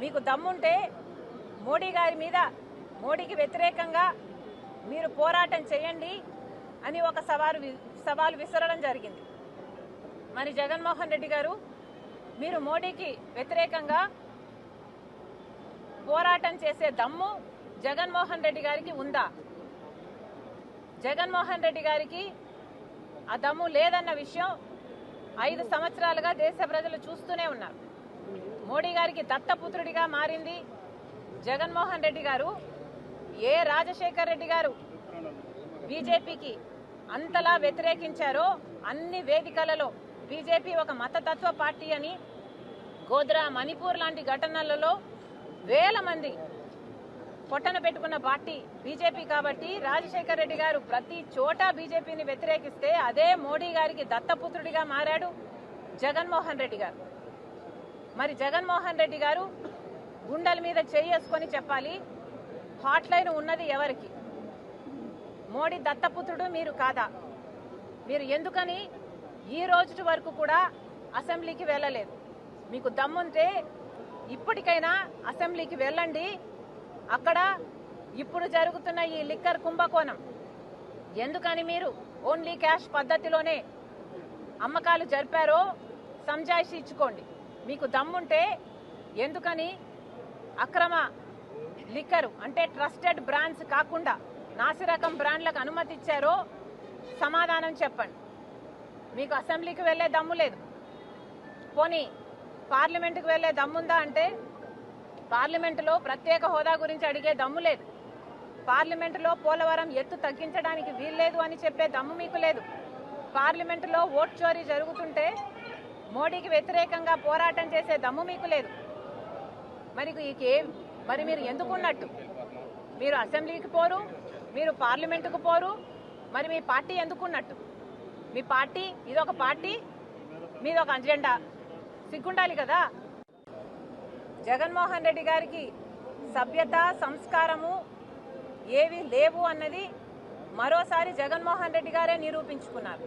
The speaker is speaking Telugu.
మీకు దమ్ముంటే మోడీ గారి మీద, మోడీకి వ్యతిరేకంగా మీరు పోరాటం చేయండి అని ఒక సవాలు విసరడం జరిగింది. మరి జగన్మోహన్ రెడ్డి గారు, మీరు మోడీకి వ్యతిరేకంగా పోరాటం చేసే దమ్ము జగన్మోహన్ రెడ్డి గారికి ఉందా? జగన్మోహన్ రెడ్డి గారికి ఆ దమ్ము లేదన్న విషయం 5 సంవత్సరాలుగా దేశ ప్రజలు చూస్తూనే ఉన్నారు. మోడీ గారికి దత్తపుత్రుడిగా మారింది జగన్మోహన్ రెడ్డి గారు. ఏ రాజశేఖర్ రెడ్డి గారు బీజేపీకి అంతలా వ్యతిరేకించారో అన్ని వేదికలలో బీజేపీ ఒక మతతత్వ పార్టీ అని, గోద్రా, మణిపూర్ లాంటి ఘటనలలో వేల మంది పొట్టన పెట్టుకున్న పార్టీ బీజేపీ. కాబట్టి రాజశేఖర్ రెడ్డి గారు ప్రతి చోట బీజేపీని వ్యతిరేకిస్తే అదే మోడీ గారికి దత్తపుత్రుడిగా మారాడు జగన్మోహన్ రెడ్డి గారు. మరి జగన్మోహన్ రెడ్డి గారు గుండెల మీద చేసుకొని చెప్పాలి, హాట్ లైన్ ఉన్నది ఎవరికి? మోడీ దత్తపుత్రుడు మీరు కాదా? మీరు ఎందుకని ఈ రోజు వరకు కూడా అసెంబ్లీకి వెళ్ళలేదు? మీకు దమ్ముంటే ఇప్పటికైనా అసెంబ్లీకి వెళ్ళండి. అక్కడ ఇప్పుడు జరుగుతున్న ఈ లిక్కర్ కుంభకోణం ఎందుకని మీరు ఓన్లీ క్యాష్ పద్ధతిలోనే అమ్మకాలు జరిపారో సంజాయిషి ఇచ్చుకోండి. మీకు దమ్ముంటే ఎందుకని అక్రమ లిక్కరు అంటే ట్రస్టెడ్ బ్రాండ్స్ కాకుండా నాసిరకం బ్రాండ్లకు అనుమతి ఇచ్చారో సమాధానం చెప్పండి. మీకు అసెంబ్లీకి వెళ్లే దమ్ము లేదు, పోనీ పార్లమెంటుకు వెళ్లే దమ్ముందా అంటే పార్లమెంటులో ప్రత్యేక హోదా గురించి అడిగే దమ్ము లేదు, పార్లమెంటులో పోలవరం ఎత్తు తగ్గించడానికి వీల్లేదు అని చెప్పే దమ్ము మీకు లేదు, పార్లమెంటులో ఓట్ చోరీ జరుగుతుంటే మోడీకి వ్యతిరేకంగా పోరాటం చేసే దమ్ము మీకు లేదు. మరి మీరు ఎందుకున్నట్టు? మీరు అసెంబ్లీకి పోరు, మీరు పార్లమెంటుకు పోరు, మరి మీ పార్టీ ఎందుకున్నట్టు? మీ పార్టీ ఇదొక పార్టీ, మీదొక అజెండా, సిగ్గుండాలి కదా. జగన్మోహన్ రెడ్డి గారికి సభ్యత, సంస్కారము ఏవి లేవు అన్నది మరోసారి జగన్మోహన్ రెడ్డి గారే నిరూపించుకున్నారు.